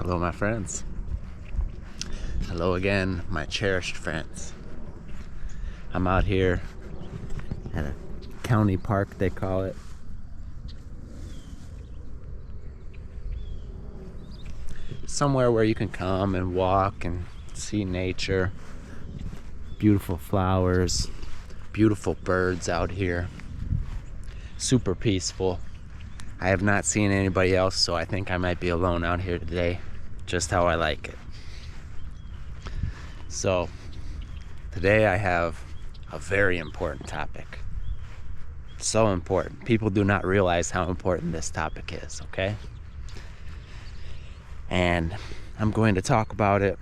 Hello, my friends. Hello again, my cherished friends. I'm out here at a county park, they call it. Somewhere where you can come and walk and see nature. Beautiful flowers, beautiful birds out here. Super peaceful. I have not seen anybody else, so I think I might be alone out here today. Just how I like it. So, today I have a very important topic. So important. People do not realize how important this topic is, okay? And I'm going to talk about it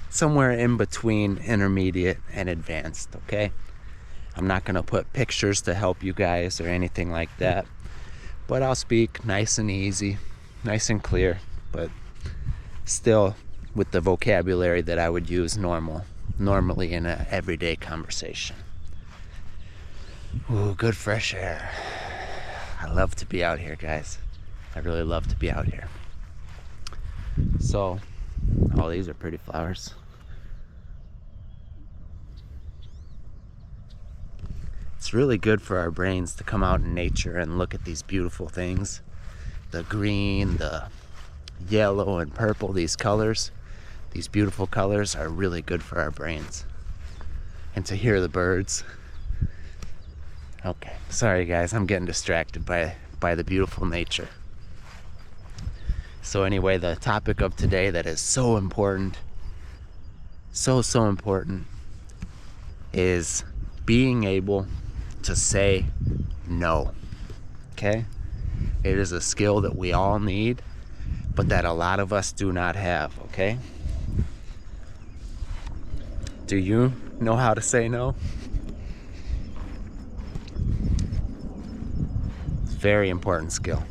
somewhere in between intermediate and advanced, okay? I'm not going to put pictures to help you guys or anything like that, but I'll speak nice and easy, nice and clear, but still with the vocabulary that I would use normally in an everyday conversation. Ooh, good fresh air. I love to be out here, guys. I really love to be out here. So, oh, these are pretty flowers. It's really good for our brains to come out in nature and look at these beautiful things. The green, the yellow and purple, these colors, these beautiful colors are really good for our brains. And to hear the birds. Okay, sorry guys, I'm getting distracted by the beautiful nature. So anyway, the topic of today that is so important, so important, is being able to say no, okay? It is a skill that we all need, but that a lot of us do not have, okay? Do you know how to say no? It's a very important skill.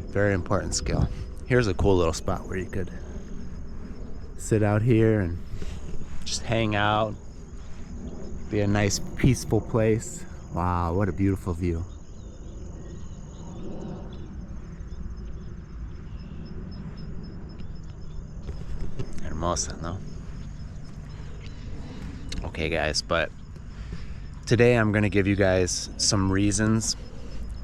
Very important skill. Here's a cool little spot where you could sit out here and just hang out. Be a nice peaceful place. Wow, what a beautiful view. Hermosa, no? Okay guys, but today I'm going to give you guys some reasons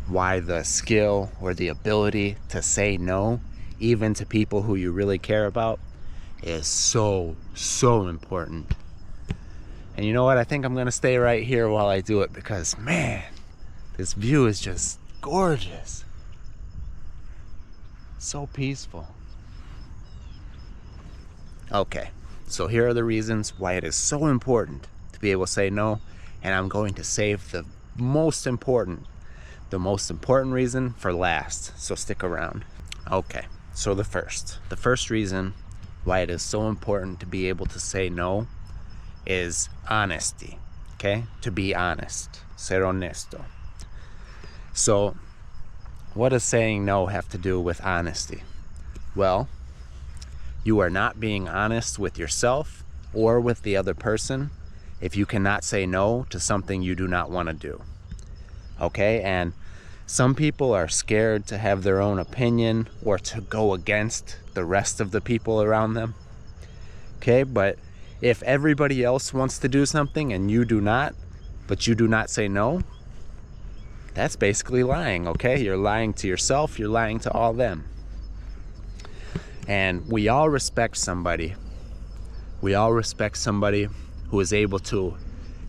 why the skill or the ability to say no, even to people who you really care about, is so important. And you know what? I think I'm going to stay right here while I do it because, man, this view is just gorgeous. So peaceful. Okay, so here are the reasons why it is so important to be able to say no, and I'm going to save the most important reason for last, so stick around. Okay, so the first reason why it is so important to be able to say no is honesty, okay? To be honest, ser honesto. So, what does saying no have to do with honesty? Well, you are not being honest with yourself or with the other person if you cannot say no to something you do not want to do, okay? And some people are scared to have their own opinion or to go against the rest of the people around them, okay? But if everybody else wants to do something and you do not, but you do not say no, that's basically lying, okay? You're lying to yourself, you're lying to all them. And we all respect somebody. We all respect somebody who is able to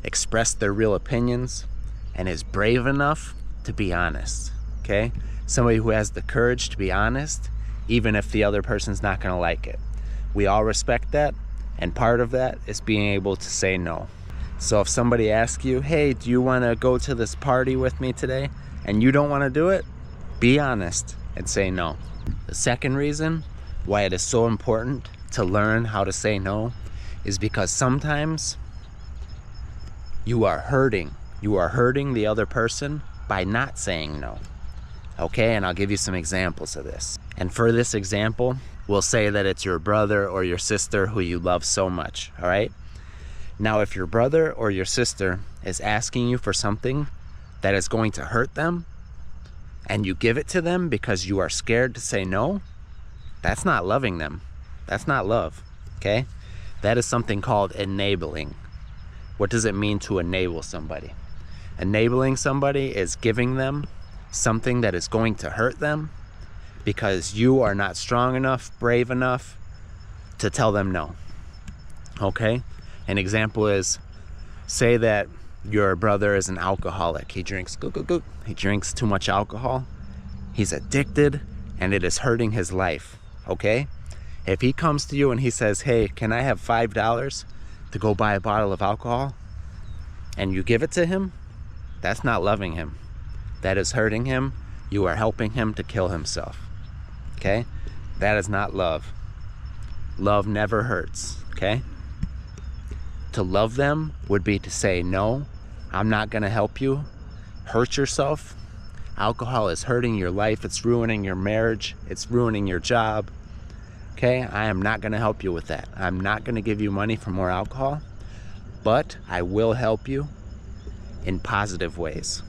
express their real opinions and is brave enough to be honest, okay? Somebody who has the courage to be honest, even if the other person's not gonna like it. We all respect that. And part of that is being able to say no. So if somebody asks you, hey, do you want to go to this party with me today? And you don't want to do it, be honest and say no. The second reason why it is so important to learn how to say no is because sometimes you are hurting the other person by not saying no. Okay, and I'll give you some examples of this. And for this example, we'll say that it's your brother or your sister who you love so much, all right? Now, if your brother or your sister is asking you for something that is going to hurt them, and you give it to them because you are scared to say no, that's not loving them. That's not love, okay? That is something called enabling. What does it mean to enable somebody? Enabling somebody is giving them something that is going to hurt them because you are not strong enough, brave enough to tell them no, okay? An example is, say that your brother is an alcoholic. He drinks, he drinks too much alcohol. He's addicted and it is hurting his life, okay? If he comes to you and he says, hey, can I have $5 to go buy a bottle of alcohol? And you give it to him, that's not loving him. That is hurting him. You are helping him to kill himself, okay? That is not love. Love never hurts, okay? To love them would be to say, no, I'm not gonna help you hurt yourself. Alcohol is hurting your life. It's ruining your marriage. It's ruining your job. Okay, I am not gonna help you with that. I'm not gonna give you money for more alcohol, but I will help you in positive ways.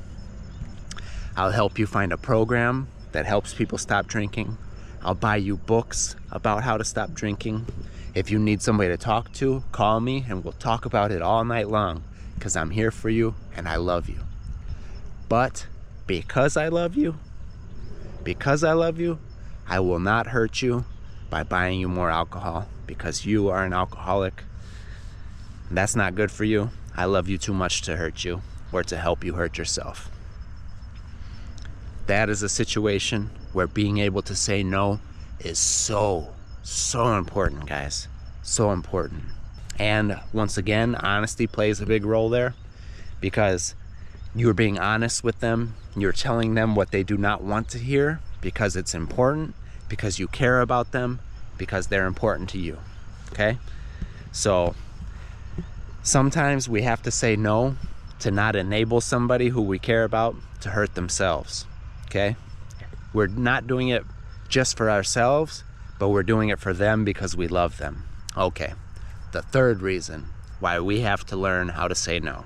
I'll help you find a program that helps people stop drinking. I'll buy you books about how to stop drinking. If you need somebody to talk to, call me and we'll talk about it all night long because I'm here for you and I love you. But because I love you, I will not hurt you by buying you more alcohol because you are an alcoholic. That's not good for you. I love you too much to hurt you or to help you hurt yourself. That is a situation where being able to say no is so important, guys. So important. And once again, honesty plays a big role there because you're being honest with them. You're telling them what they do not want to hear because it's important, because you care about them, because they're important to you, okay? So sometimes we have to say no to not enable somebody who we care about to hurt themselves, okay? We're not doing it just for ourselves, but we're doing it for them because we love them. Okay, the third reason why we have to learn how to say no.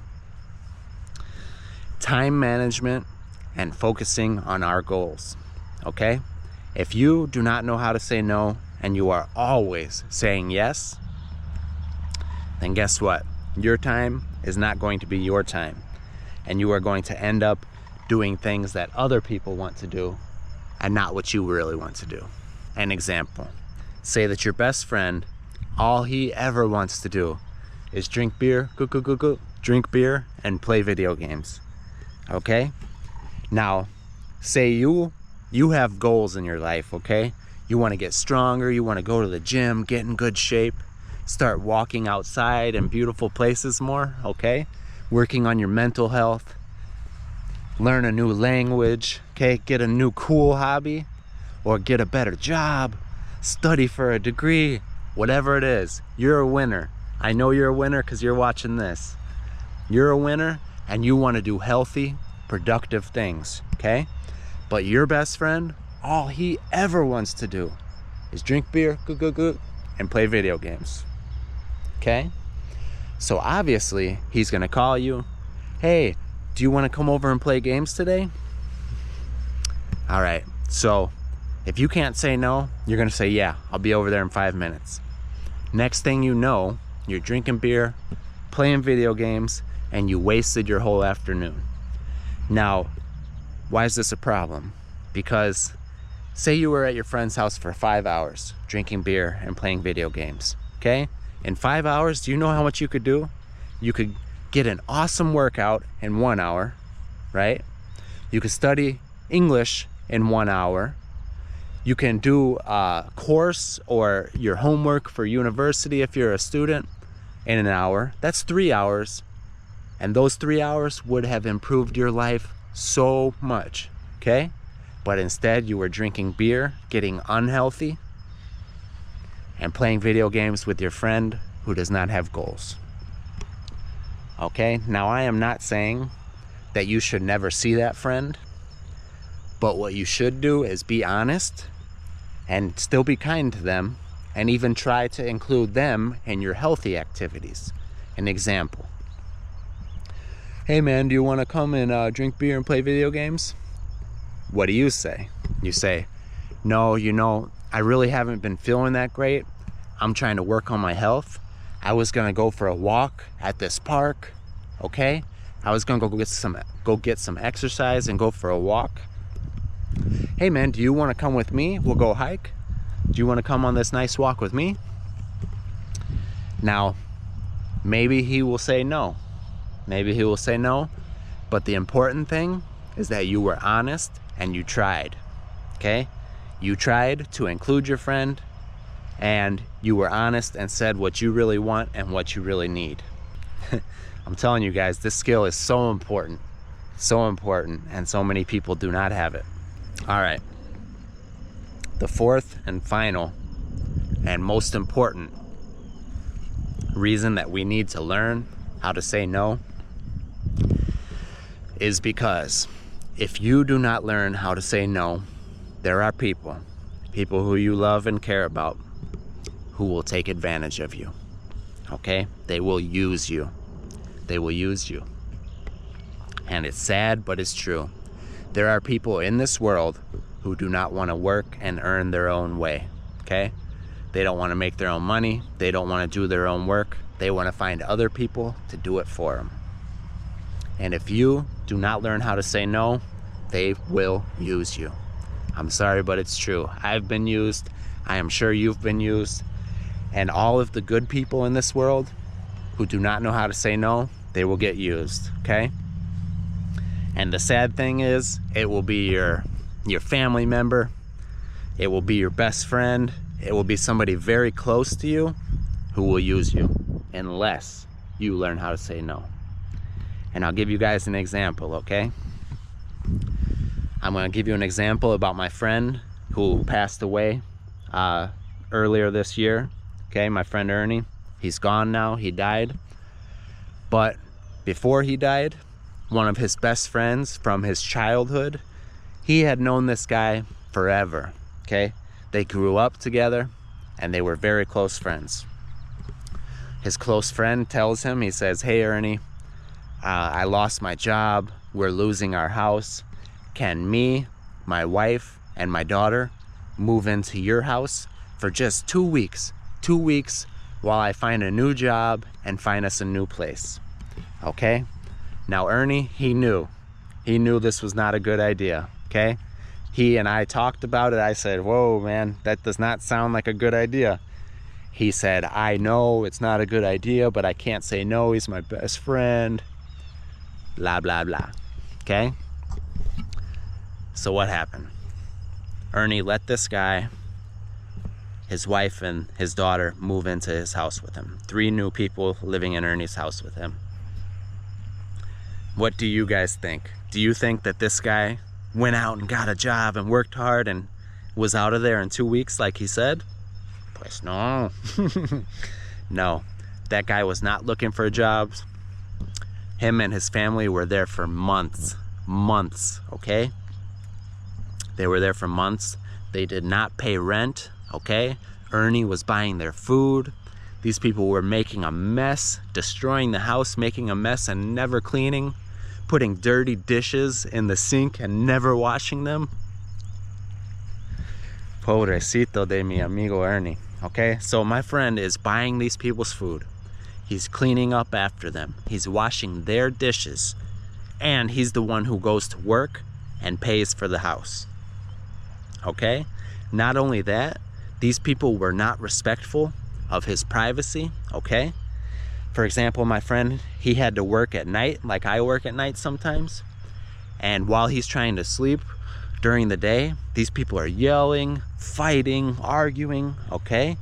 Time management and focusing on our goals, okay? If you do not know how to say no and you are always saying yes, then guess what? Your time is not going to be your time, and you are going to end up doing things that other people want to do and not what you really want to do. An example, say that your best friend, all he ever wants to do is drink beer, drink beer and play video games, okay? Now, say you have goals in your life, okay? You want to get stronger, you want to go to the gym, get in good shape, start walking outside in beautiful places more, okay? Working on your mental health, learn a new language, okay? Get a new cool hobby, or get a better job, study for a degree, whatever it is. You're a winner. I know you're a winner because you're watching this. You're a winner and you want to do healthy, productive things, okay? But your best friend, all he ever wants to do is drink beer, and play video games, okay? So obviously, he's gonna call you, hey, do you wanna come over and play games today? All right, so if you can't say no, you're gonna say, yeah, I'll be over there in 5 minutes. Next thing you know, you're drinking beer, playing video games, and you wasted your whole afternoon. Now, why is this a problem? Because say you were at your friend's house for 5 hours, drinking beer and playing video games, okay? In 5 hours, do you know how much you could do? You could get an awesome workout in 1 hour, right? You could study English in 1 hour. You can do a course or your homework for university if you're a student in an hour. That's 3 hours. And those 3 hours would have improved your life so much, okay? But instead you were drinking beer, getting unhealthy, and playing video games with your friend who does not have goals. Okay, now I am not saying that you should never see that friend, but what you should do is be honest and still be kind to them and even try to include them in your healthy activities. An example. Hey man, do you want to come and drink beer and play video games? what do you say? You say, no, you know, I really haven't been feeling that great. I'm trying to work on my health. I was gonna go for a walk at this park, okay? I was gonna go get some exercise and go for a walk. Hey man, do you wanna come with me? We'll go hike. Do you wanna come on this nice walk with me? Now, maybe he will say no. Maybe he will say no, but the important thing is that you were honest and you tried, okay? You tried to include your friend, and you were honest and said what you really want and what you really need. I'm telling you guys, this skill is so important, and so many people do not have it. All right, the fourth and final and most important reason that we need to learn how to say no is because if you do not learn how to say no, there are people who you love and care about who will take advantage of you, okay? They will use you. They will use you. And it's sad, but it's true. There are people in this world who do not want to work and earn their own way, okay? They don't want to make their own money. They don't want to do their own work. They want to find other people to do it for them. And if you do not learn how to say no, they will use you. I'm sorry, but it's true. I've been used. I am sure you've been used. And all of the good people in this world who do not know how to say no, they will get used, okay? And the sad thing is, it will be your family member. It will be your best friend. It will be somebody very close to you who will use you unless you learn how to say no. And I'll give you guys an example, okay? I'm gonna give you an example about my friend who passed away earlier this year, okay? My friend Ernie, he's gone now, he died. But before he died, one of his best friends from his childhood, he had known this guy forever, okay? They grew up together and they were very close friends. His close friend tells him, he says, hey Ernie, I lost my job, we're losing our house. Can me, my wife, and my daughter move into your house for just 2 weeks? 2 weeks while I find a new job and find us a new place, okay? Now Ernie, he knew this was not a good idea, okay? He and I talked about it. I said, whoa man, that does not sound like a good idea. He said, I know it's not a good idea, but I can't say no, he's my best friend, blah, blah, blah, okay? So what happened? Ernie let this guy, his wife and his daughter move into his house with him. 3 new people living in Ernie's house with him. What do you guys think? Do you think that this guy went out and got a job and worked hard and was out of there in 2 weeks like he said? Pues no. No, that guy was not looking for jobs. Him and his family were there for months, okay? They were there for months. They did not pay rent, okay? Ernie was buying their food. These people were making a mess, destroying the house, making a mess and never cleaning, putting dirty dishes in the sink and never washing them. Pobrecito de mi amigo Ernie, okay? So my friend is buying these people's food. He's cleaning up after them. He's washing their dishes. And he's the one who goes to work and pays for the house. Okay? Not only that, these people were not respectful of his privacy, okay? For example, my friend, he had to work at night, like I work at night sometimes. And while he's trying to sleep during the day, these people are yelling, fighting, arguing, okay?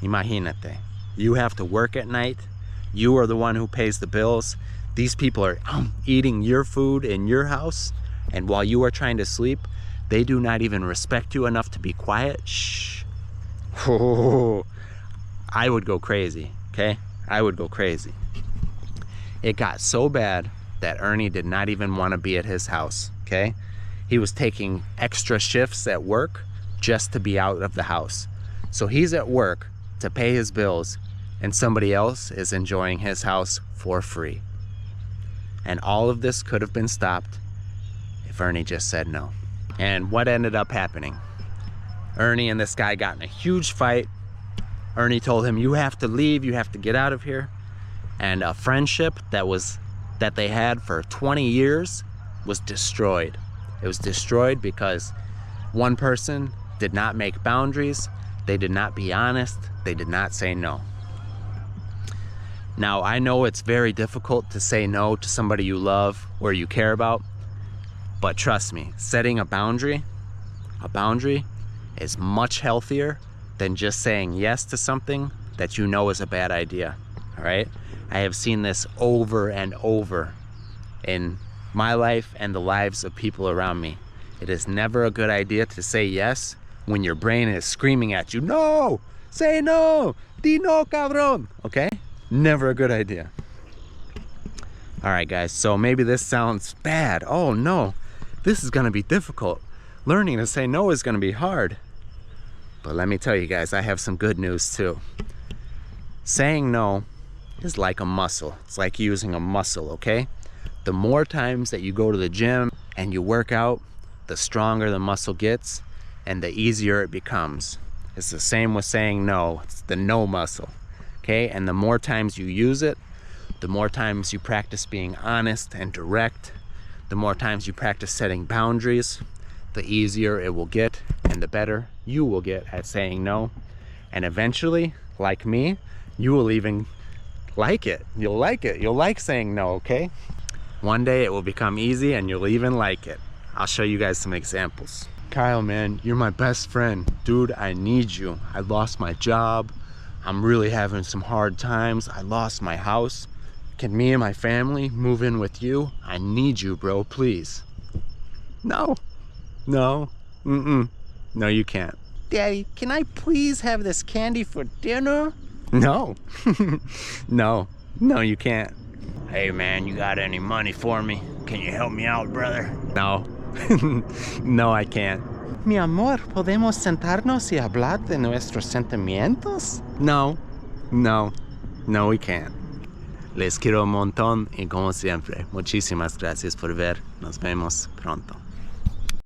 Imagínate. You have to work at night. You are the one who pays the bills. These people are eating your food in your house. And while you are trying to sleep, they do not even respect you enough to be quiet. Shh. Oh, I would go crazy, okay? I would go crazy. It got so bad that Ernie did not even want to be at his house, okay? He was taking extra shifts at work just to be out of the house. So he's at work to pay his bills, and somebody else is enjoying his house for free. And all of this could have been stopped if Ernie just said no. And what ended up happening? Ernie and this guy got in a huge fight. Ernie told him, you have to leave, you have to get out of here. And a friendship that they had for 20 years was destroyed. It was destroyed because one person did not make boundaries, they did not be honest, they did not say no. Now, I know it's very difficult to say no to somebody you love or you care about, but trust me, setting a boundary is much healthier than just saying yes to something that you know is a bad idea, all right? I have seen this over and over in my life and the lives of people around me. It is never a good idea to say yes when your brain is screaming at you, no, say no, di no, cabrón, okay? Never a good idea. All right, guys, so maybe this sounds bad. Oh no, this is gonna be difficult. Learning to say no is gonna be hard. But let me tell you guys, I have some good news too. Saying no is like a muscle. It's like using a muscle, okay? The more times that you go to the gym and you work out, the stronger the muscle gets and the easier it becomes. It's the same with saying no. It's the no muscle, okay? And the more times you use it, the more times you practice being honest and direct, the more times you practice setting boundaries, the easier it will get and the better you will get at saying no. And eventually, like me, you will even like it. You'll like it. You'll like saying no, okay? One day it will become easy and you'll even like it. I'll show you guys some examples. Kyle, man, you're my best friend. Dude, I need you. I lost my job. I'm really having some hard times. I lost my house. Can me and my family move in with you? I need you, bro, please. No, no, no, you can't. Daddy, can I please have this candy for dinner? No, no, you can't. Hey man, you got any money for me? Can you help me out, brother? No, no, I can't. Mi amor, ¿podemos sentarnos y hablar de nuestros sentimientos? No, we can't. Les quiero un montón y como siempre, muchísimas gracias por ver. Nos vemos pronto.